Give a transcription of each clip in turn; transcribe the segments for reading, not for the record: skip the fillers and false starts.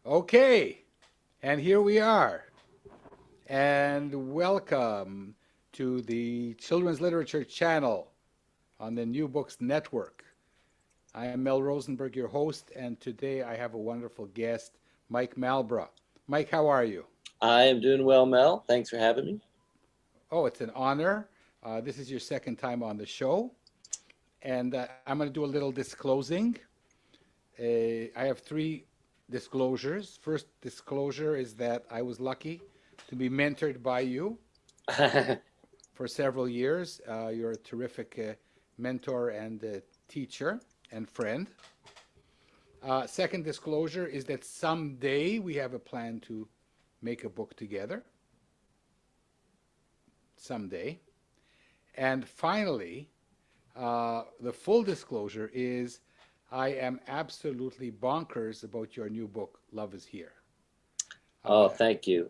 Okay, and here we are. And welcome to the Children's Literature channel on the New Books Network. I am Mel Rosenberg, your host, and today I have a wonderful guest, Mike Malbrough. Mike, how are you? I am doing well, Mel. Thanks for having me. Oh, it's an honor. This is your second time on the show, and I'm going to do a little disclosing. I have three disclosures. First disclosure is that I was lucky to be mentored by you for several years. You're a terrific mentor and teacher and friend. Second disclosure is that someday we have a plan to make a book together. Someday. And finally, the full disclosure is I am absolutely bonkers about your new book, Love is Here. Oh, Uh, thank you.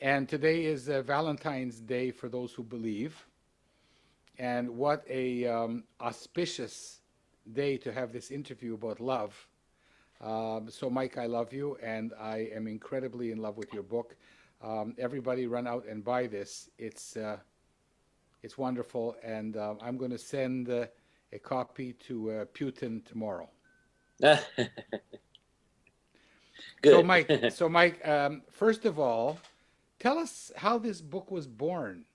and today is Valentine's Day for those who believe. And what a auspicious day to have this interview about love. So, Mike, I love you, and I am incredibly in love with your book. Everybody, run out and buy this. It's wonderful, and I'm going to send a copy to Putin tomorrow. So, Good. Mike, first of all, tell us how this book was born.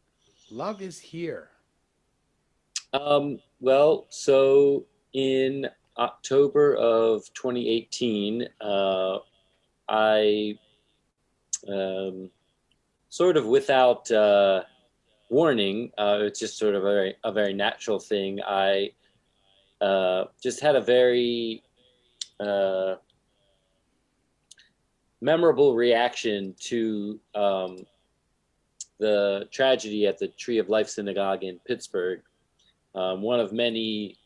Love is here. So in October of 2018, I um, sort of without warning, it's just sort of a very natural thing. I just had a very uh, memorable reaction to the tragedy at the Tree of Life Synagogue in Pittsburgh. One of many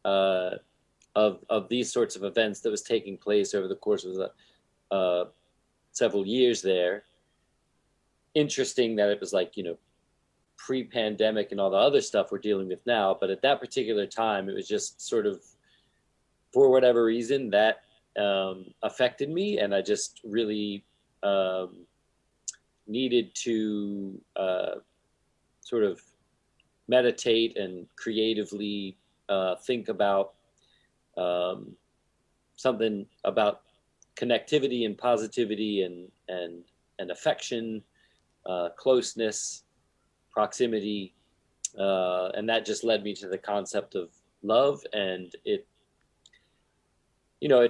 uh, of these sorts of events that was taking place over the course of several years there. Interesting that it was like, pre-pandemic and all the other stuff we're dealing with now, but at that particular time, it was just sort of, for whatever reason, that affected me, and I just really um, needed to sort of meditate and creatively think about um, something about connectivity and positivity and affection, closeness, proximity, and that just led me to the concept of love. And it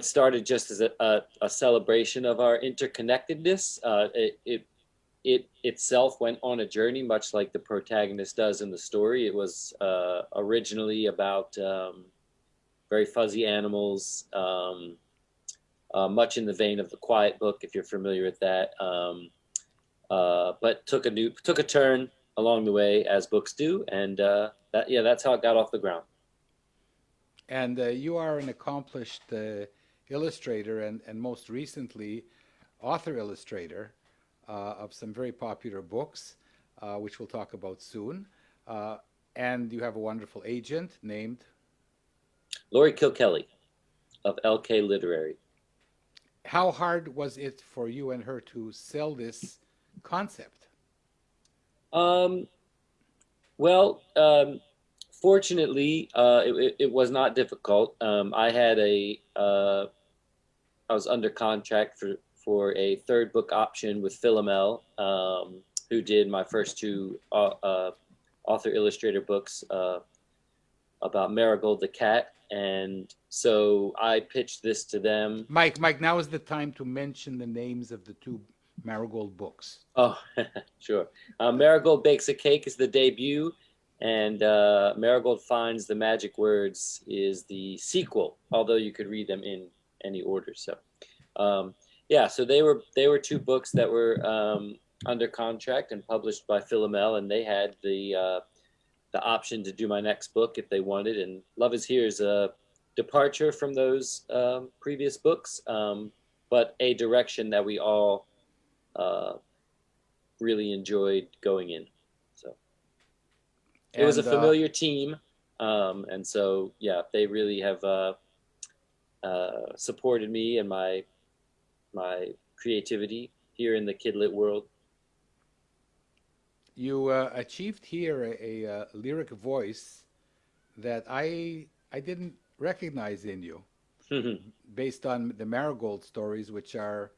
started just as a celebration of our interconnectedness. It itself went on a journey, much like the protagonist does in the story. It was originally about very fuzzy animals, much in the vein of the Quiet Book, if you're familiar with that. But took a turn along the way, as books do, and that's how it got off the ground. And you are an accomplished illustrator and most recently author illustrator of some very popular books, which we'll talk about soon. Uh, and you have a wonderful agent named. Lori Kilkelly of LK Literary. How hard was it for you and her to sell this concept? Um, well, fortunately, it was not difficult. I was under contract for a third book option with Philomel, who did my first two author illustrator books about Marigold the cat, and so I pitched this to them. Mike, now is the time to mention the names of the two Marigold books. Oh, sure. Marigold Bakes a Cake is the debut, and Marigold Finds the Magic Words is the sequel, although you could read them in any order. So, um, yeah, so they were two books that were under contract and published by Philomel, and they had the option to do my next book if they wanted. And Love is Here is a departure from those previous books, but a direction that we all uh, really enjoyed going in. So it was a And familiar team, and so yeah, they really have supported me and my my creativity here in the kidlit world. You achieved here a lyric voice that I didn't recognize in you, based on the Marigold stories, which are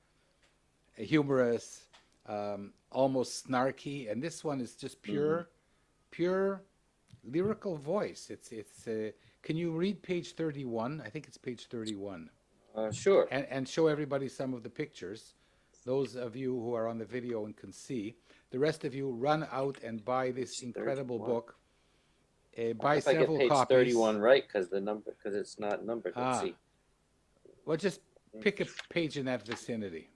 humorous, almost snarky, and this one is just pure lyrical voice. It's. Can you read page 31? I think it's page 31, Sure. and show everybody some of the pictures. Those of you who are on the video and can see. The rest of you run out and buy this incredible 31. book. I Buy if I get several page copies. 31 right because it's not numbered. Let's see. Well, just pick a page in that vicinity.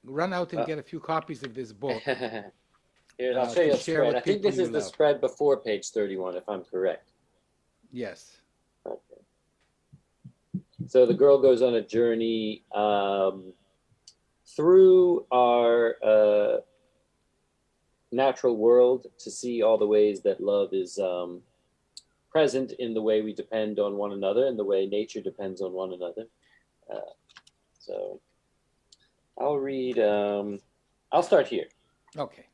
Run out and get a few copies of this book. Here, I'll show you a share spread. with I think people this is you the love. spread before page 31, if I'm correct. Yes. Okay. So the girl goes on a journey through our natural world to see all the ways that love is present in the way we depend on one another and the way nature depends on one another. So I'll read, I'll start here. Okay.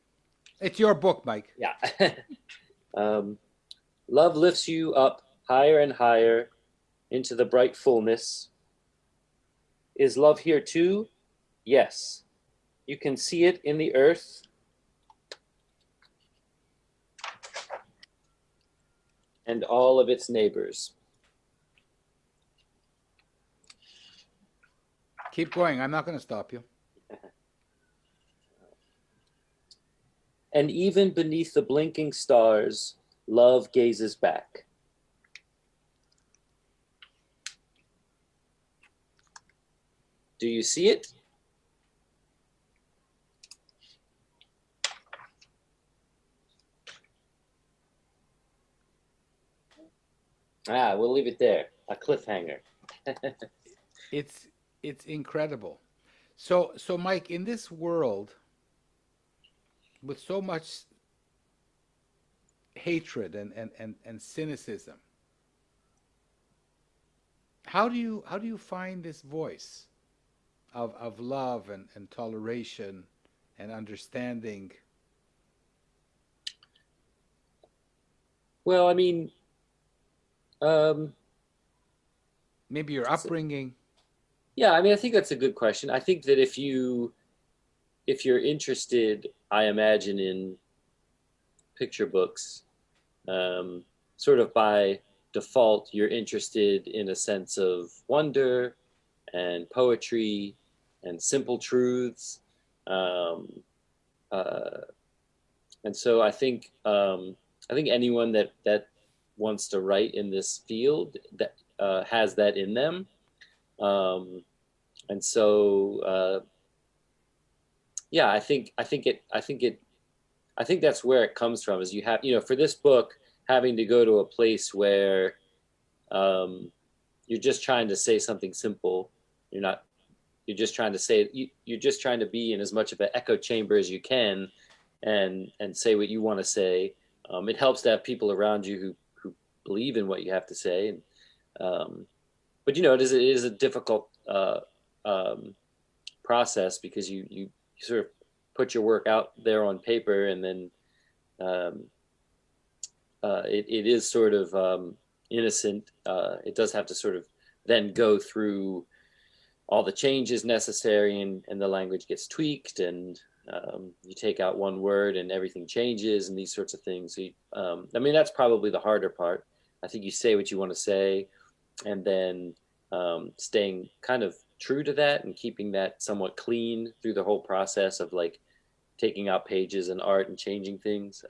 It's your book, Mike. Yeah. Love lifts you up higher and higher into the bright fullness. Is love here too? Yes. You can see it in the earth. And all of its neighbors. Keep going. I'm not going to stop you. And even beneath the blinking stars, love gazes back. Do you see it? We'll leave it there. A cliffhanger. It's incredible. So Mike, in this world with so much hatred and cynicism, how do you find this voice of love and toleration and understanding? Well, I mean, maybe your upbringing. Yeah, I mean, I think that's a good question. I think that if you're interested, I imagine, in picture books, sort of by default, you're interested in a sense of wonder and poetry and simple truths. And so I think anyone that wants to write in this field that has that in them. And so, yeah, I think that's where it comes from. Is you have, for this book, having to go to a place where you're just trying to say something simple. You're just trying to be in as much of an echo chamber as you can, and say what you want to say. It helps to have people around you who believe in what you have to say. But it is a difficult process, because you sort of put your work out there on paper, and then it is sort of innocent. It does have to sort of then go through all the changes necessary, and the language gets tweaked, and you take out one word and everything changes, and these sorts of things. So I mean, that's probably the harder part. I think you say what you want to say, and then staying kind of true to that and keeping that somewhat clean through the whole process of like taking out pages and art and changing things.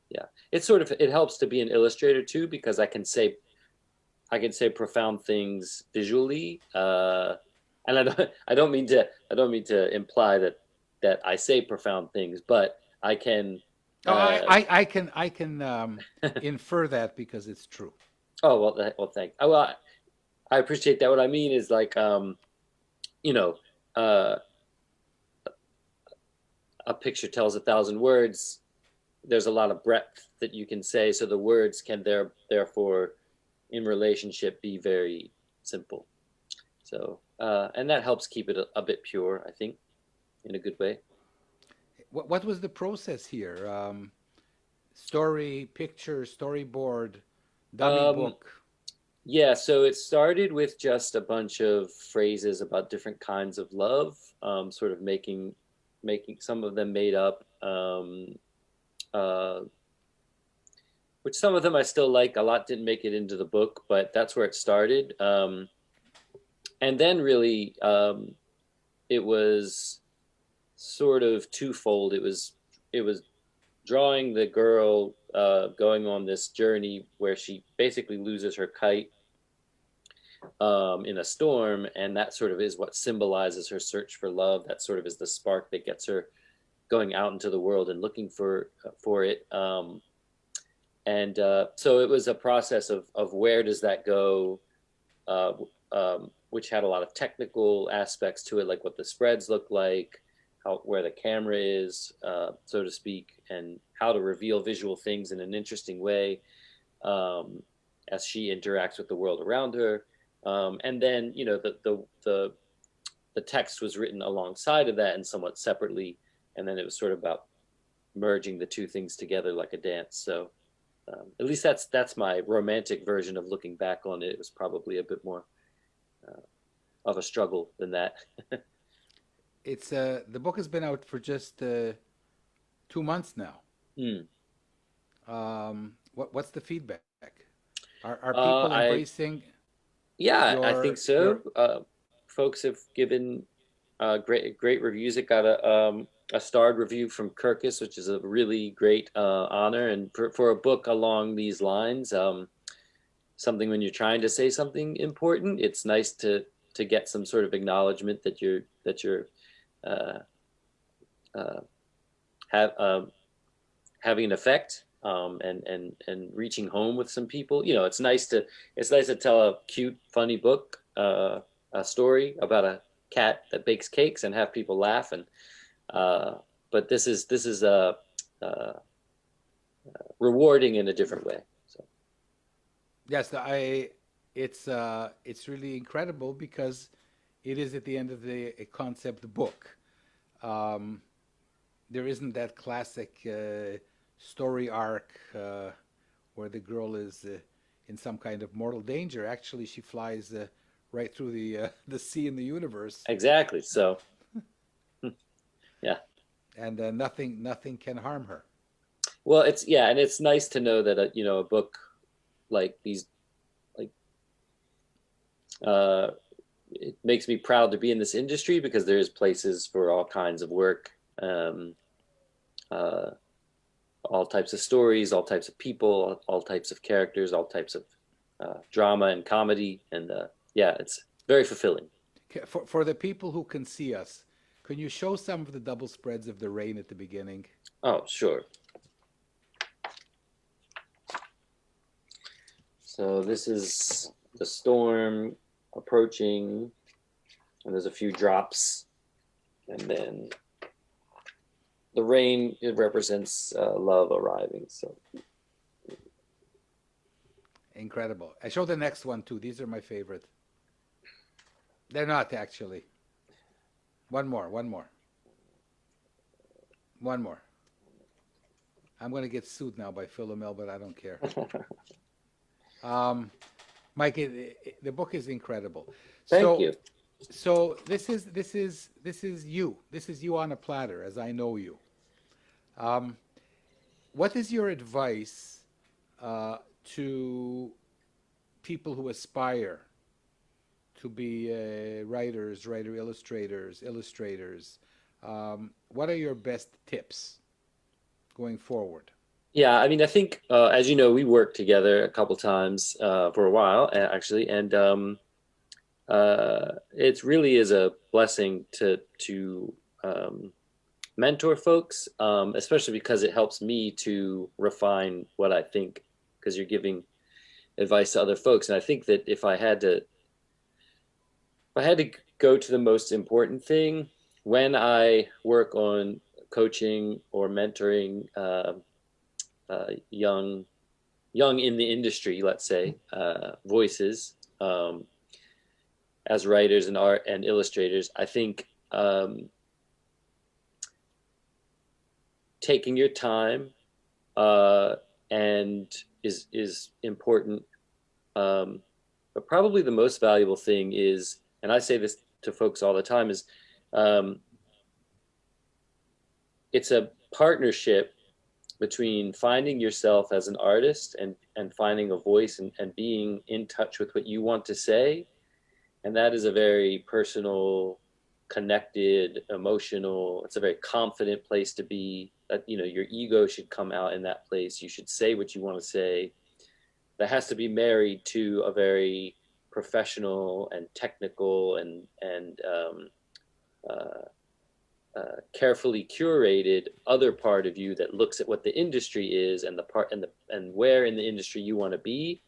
Yeah, it helps to be an illustrator too, because I can say profound things visually, and I don't mean to imply that I say profound things, but I can. I can infer that because it's true. Oh, well, thank you. Well, I appreciate that. What I mean is like, a picture tells 1,000 words. There's a lot of breadth that you can say, so the words can therefore in relationship be very simple. So, and that helps keep it a bit pure, I think, in a good way. What was the process here? Story, picture, storyboard, dummy Um, book. yeah, so it started with just a bunch of phrases about different kinds of love, sort of making some of them made up, uh, which some of them I still like. A lot didn't make it into the book, but that's where it started. And then really, it was sort of twofold. It was drawing the girl going on this journey where she basically loses her kite in a storm, and that sort of is what symbolizes her search for love. That sort of is the spark that gets her going out into the world and looking for it. And so it was a process of where does that go, uh, which had a lot of technical aspects to it, like what the spreads look like, how where the camera is, so to speak, and how to reveal visual things in an interesting way um, as she interacts with the world around her. And then the text was written alongside of that and somewhat separately, and then it was sort of about merging the two things together like a dance. So at least that's my romantic version of looking back on it. It was probably a bit more uh, of a struggle than that. It's the book has been out for just 2 months now. Hmm. What's the feedback? Are people I embracing Yeah, I think your so. Folks have given great reviews. It got a starred review from Kirkus, which is a really great honor. And for a book along these lines, something when you're trying to say something important, it's nice to get some sort of acknowledgement that you're uh, uh, have having an effect, and reaching home with some people. It's nice to tell a cute, funny book, a story about a cat that bakes cakes and have people laugh. And but this is uh, rewarding in a different way. So yes, it's really incredible because it is at the end of the day a concept book. Um, there isn't that classic story arc where the girl is in some kind of mortal danger. Actually, she flies right through the sea in the universe, exactly. So yeah. and nothing can harm her. Well, and it's nice to know that a book like these, like uh, it makes me proud to be in this industry because there's places for all kinds of work, um, uh, all types of stories, all types of people, all types of characters, all types of drama and comedy, and yeah, it's very fulfilling. For the people who can see us, can you show some of the double spreads of the rain at the beginning? Oh, sure. So this is the storm approaching, and there's a few drops, and then the rain, it represents love arriving. So Incredible. I show the next one too. These are my favorite. They're not actually. One more, one more, one more. I'm going to get sued now by Philomel, but I don't care. Um, Mike, the book is incredible. thank So, you. so this is you. This is you on a platter, as I know you. Um, what is your advice to people who aspire to be illustrators? What are your best tips going forward? Yeah, I mean, I think as you know, we worked together a couple times for a while actually, and it really is a blessing to mentor folks, especially because it helps me to refine what I think, because you're giving advice to other folks. And I think that if I had to go to the most important thing when I work on coaching or mentoring young young in the industry, let's say, voices, as writers and art and illustrators, I think taking your time and is important. But probably the most valuable thing is, and I say this to folks all the time, is it's a partnership between finding yourself as an artist and finding a voice and being in touch with what you want to say. And that is a very personal, connected, emotional, it's a very confident place to be. That, you know, your ego should come out in that place. You should say what you want to say. That has to be married to a very professional and technical and carefully curated other part of you that looks at what the industry is and the part and where in the industry you want to be,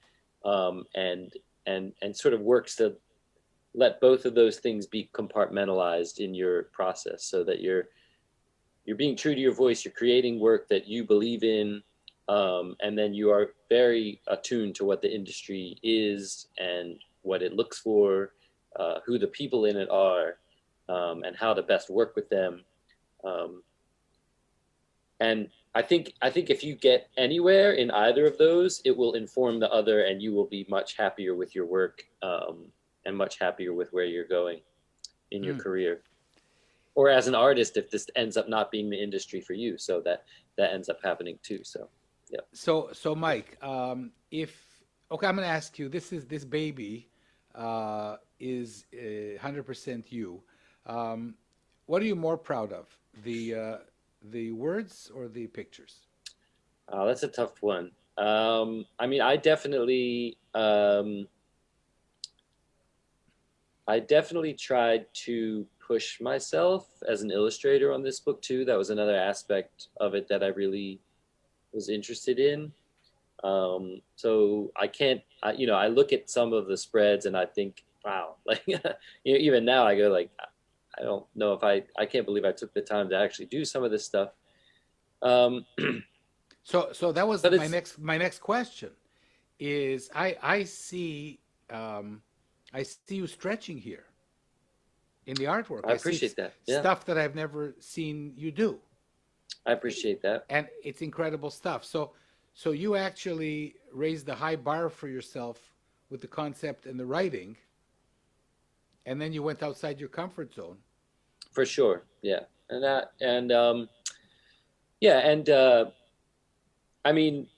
and sort of works to let both of those things be compartmentalized in your process, so that you're being true to your voice, you're creating work that you believe in, and then you are very attuned to what the industry is and what it looks for, who the people in it are, and how to best work with them. And I think if you get anywhere in either of those, it will inform the other, and you will be much happier with your work, and much happier with where you're going in your career. Or as an artist, if this ends up not being the industry for you, so that ends up happening too. So, yeah. So Mike, I'm going to ask you. This baby is 100% you. What are you more proud of, the words or the pictures? That's a tough one. I mean, I definitely tried to push myself as an illustrator on this book too. That was another aspect of it that I really was interested in. So I can't, I look at some of the spreads and I think, wow, like, even now I go like, I don't know if I can't believe I took the time to actually do some of this stuff. So that was my next question is I see you stretching here in the artwork. I appreciate that. Yeah. Stuff that I've never seen you do. I appreciate that. And it's incredible stuff. So you actually raised the high bar for yourself with the concept and the writing, and then you went outside your comfort zone. For sure. Yeah. I mean,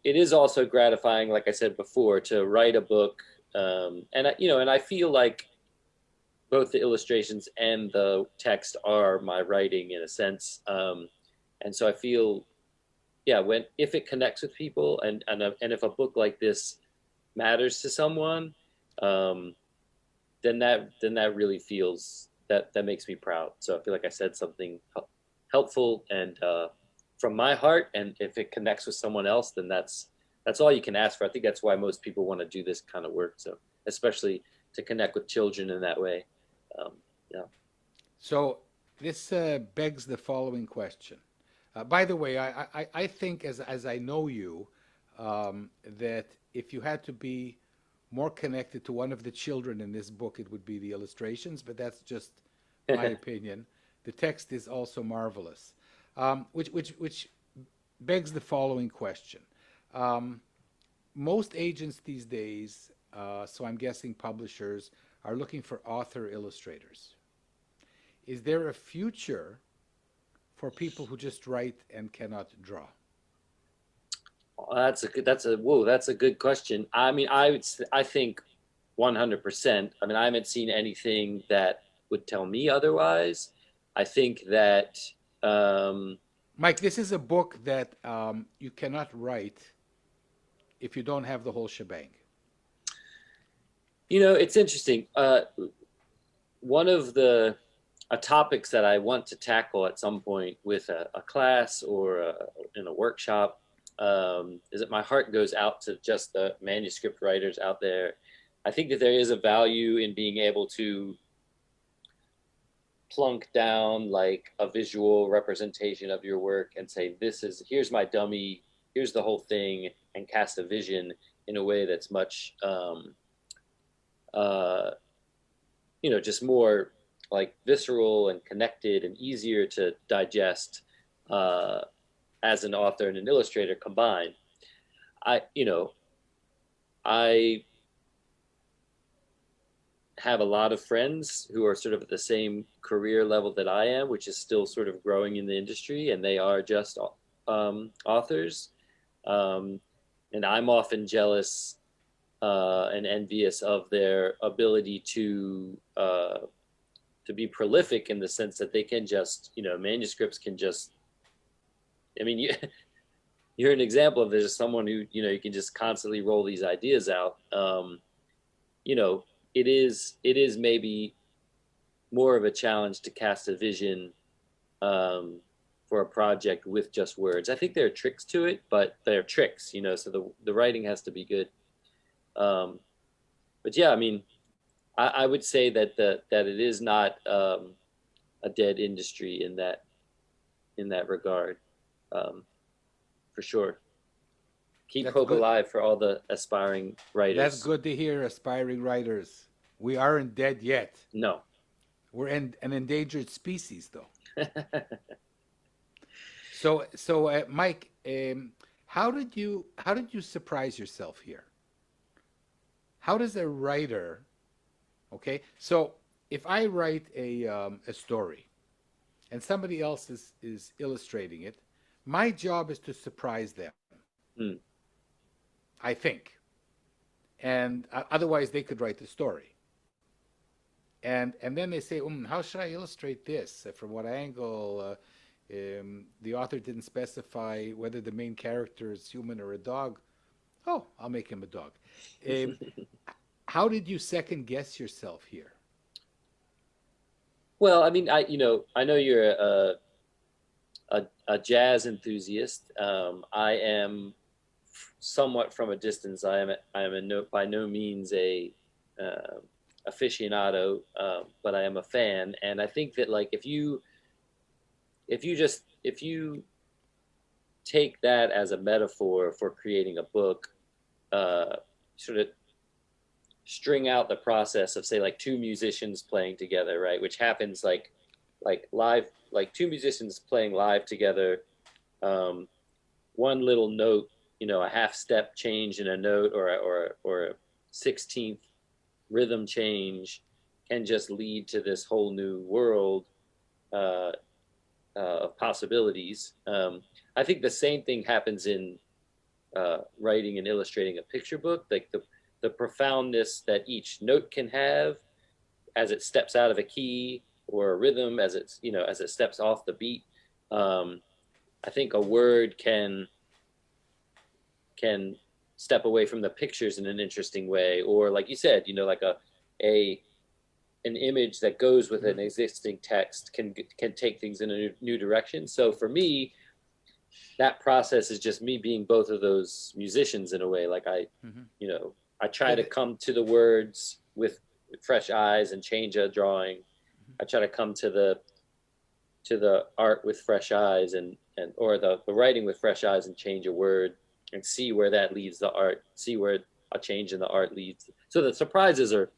it is also gratifying, like I said before, to write a book. And I feel like both the illustrations and the text are my writing in a sense. And so I feel, if it connects with people and if a book like this matters to someone, then that really feels that makes me proud. So I feel like I said something helpful and from my heart, and if it connects with someone else, then that's all you can ask for. I think that's why most people want to do this kind of work. So especially to connect with children in that way. Yeah. So this begs the following question. By the way, I think as I know you, that if you had to be more connected to one of the children in this book, it would be the illustrations, but that's just my opinion. The text is also marvelous, which begs the following question. Most agents these days, so I'm guessing publishers, are looking for author illustrators. Is there a future for people who just write and cannot draw? That's a good question. I mean, I think 100%. I mean, I haven't seen anything that would tell me otherwise. I think that Mike, this is a book that you cannot write if you don't have the whole shebang. It's interesting. One of the topics that I want to tackle at some point with a class or in a workshop is that my heart goes out to just the manuscript writers out there. I think that there is a value in being able to plunk down like a visual representation of your work and say, here's my dummy, here's the whole thing, and cast a vision in a way that's much, just more like visceral and connected and easier to digest as an author and an illustrator combined. I have a lot of friends who are sort of at the same career level that I am, which is still sort of growing in the industry, and they are just authors. And I'm often jealous and envious of their ability to be prolific, in the sense that they can just, manuscripts can just, you're an example of this, someone who, you can just constantly roll these ideas out. It is maybe more of a challenge to cast a vision for a project with just words. I think there are tricks to it, but they're tricks, so the writing has to be good. But yeah, I would say that it is not a dead industry in that regard, for sure. Keep That's hope good. alive for all the aspiring writers. That's good to hear, aspiring writers. We aren't dead yet. No. We're an endangered species, though. So, Mike, how did you surprise yourself here? How does a writer, okay? So, if I write a story, and somebody else is illustrating it, my job is to surprise them. Hmm. I think, and otherwise they could write the story. And then they say, how should I illustrate this? From what angle? The author didn't specify whether the main character is human or a dog. Oh, I'll make him a dog. How did you second guess yourself here? Well, I know you're a jazz enthusiast. I am somewhat from a distance. I am by no means a aficionado, but I am a fan, and I think that, like, if you take that as a metaphor for creating a book, sort of string out the process of, say, like two musicians playing together, right? Which happens like live, like two musicians playing live together. One little note, a half step change in a note, or a 16th rhythm change can just lead to this whole new world of possibilities. I think the same thing happens in writing and illustrating a picture book. Like the profoundness that each note can have as it steps out of a key, or a rhythm as it steps off the beat. I think a word can step away from the pictures in an interesting way, or, like you said, like an image that goes with an existing text can take things in a new direction. So for me, that process is just me being both of those musicians in a way. Like I try to come to the words with fresh eyes and change a drawing. I try to come to the art with fresh eyes or the writing with fresh eyes and change a word and see where that leads the art, see where a change in the art leads. So the surprises are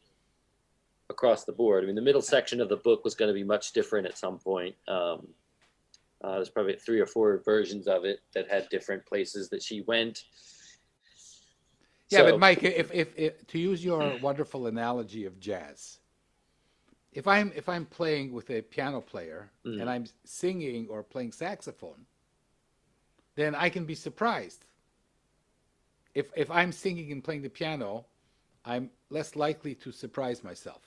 across the board. The middle section of the book was going to be much different at some point. There's probably 3 or 4 versions of it that had different places that she went. Yeah, but Mike, if to use your wonderful analogy of jazz, if I'm playing with a piano player and I'm singing or playing saxophone, then I can be surprised. If I'm singing and playing the piano, I'm less likely to surprise myself.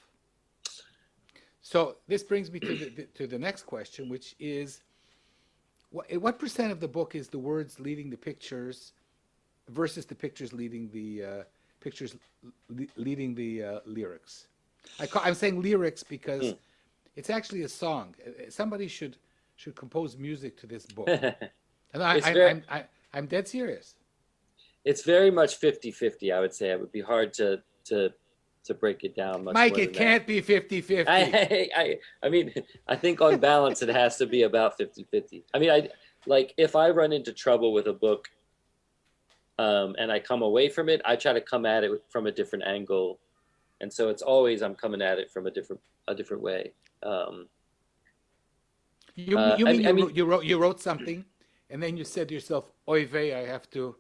So this brings me to the next question, which is, what percent of the book is the words leading the pictures versus the pictures leading the lyrics? I'm saying lyrics because it's actually a song. Somebody should compose music to this book. And I'm dead serious. It's very much 50-50, I would say. It would be hard to to break it down much Mike, more it than can't be 50-50. I mean, I think on balance it has to be about 50-50. I mean, if I run into trouble with a book, and I come away from it, I try to come at it from a different angle, and so it's always I'm coming at it from a different way. You mean I mean, you wrote something, and then you said to yourself, "Oy vey, I have to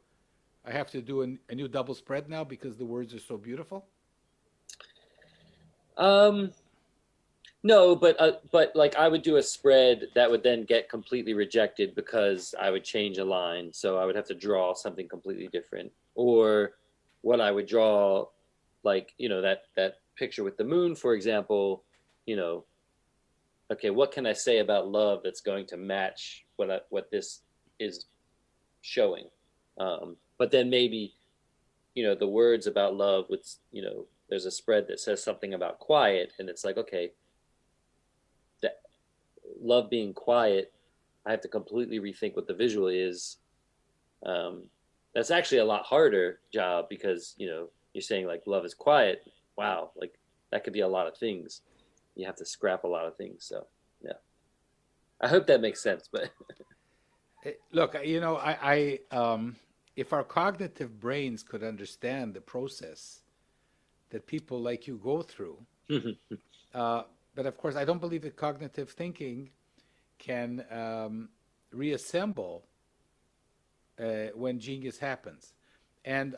do a new double spread now because the words are so beautiful." No, but like I would do a spread that would then get completely rejected because I would change a line, so I would have to draw something completely different. Or what I would draw, like that picture with the moon, for example, okay, what can I say about love that's going to match what this is showing? But then maybe the words about love with there's a spread that says something about quiet, and it's like, okay, that love being quiet, I have to completely rethink what the visual is. That's actually a lot harder job because you're saying like love is quiet. Wow, like that could be a lot of things. You have to scrap a lot of things. So yeah, I hope that makes sense. But Look, if our cognitive brains could understand the process that people like you go through, but of course, I don't believe that cognitive thinking can reassemble when genius happens. And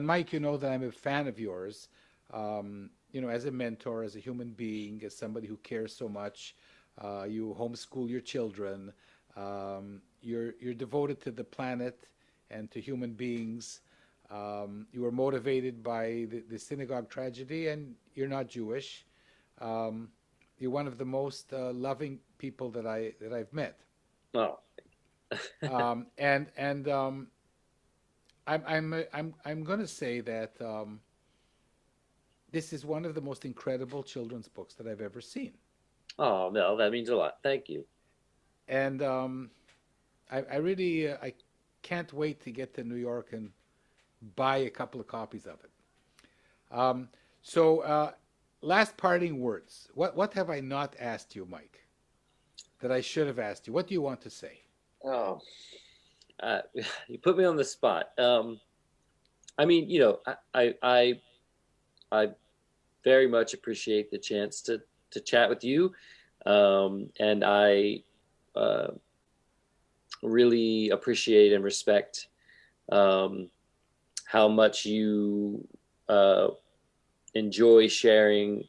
Mike, you know that I'm a fan of yours. As a mentor, as a human being, as somebody who cares so much. You homeschool your children. You're devoted to the planet and to human beings. You were motivated by the synagogue tragedy, and you're not Jewish. You're one of the most loving people that I've met. oh, I'm going to say that this is one of the most incredible children's books that I've ever seen. oh no, that means a lot. Thank you. And I really I can't wait to get to New York and buy a couple of copies of it. Last parting words. What have I not asked you, Mike, that I should have asked you? What do you want to say? Oh, you put me on the spot. I mean, I very much appreciate the chance to chat with you, and I really appreciate and respect how much you enjoy sharing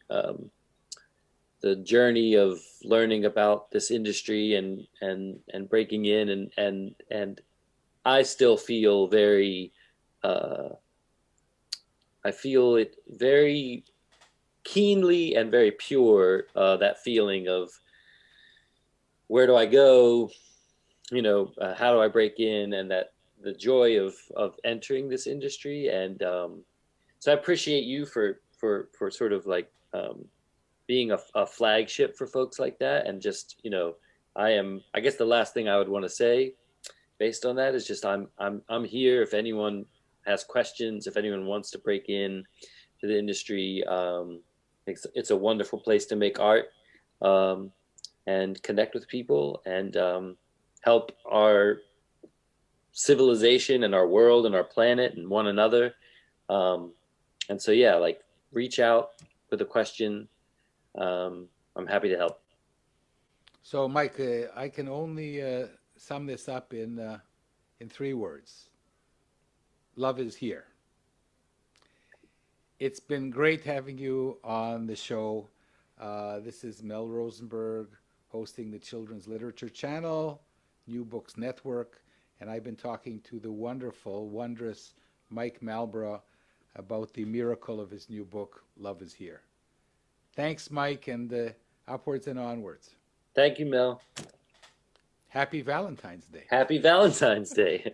the journey of learning about this industry and breaking in and I still feel very I feel it very keenly and very pure, that feeling of where do I go, how do I break in, and that the joy of entering this industry. And so I appreciate you for sort of like being a flagship for folks like that. And just, I guess the last thing I would want to say based on that is just I'm here if anyone has questions, if anyone wants to break in to the industry. It's a wonderful place to make art and connect with people and help our civilization and our world and our planet and one another. And so, yeah, like reach out with a question. I'm happy to help. So, Mike, I can only sum this up in 3 words. Love is here. It's been great having you on the show. This is Mel Rosenberg hosting the Children's Literature Channel, New Books Network, and I've been talking to the wonderful, wondrous Mike Malbrough about the miracle of his new book, Love is Here. Thanks, Mike, and upwards and onwards. Thank you, Mel. Happy Valentine's Day. Happy Valentine's Day.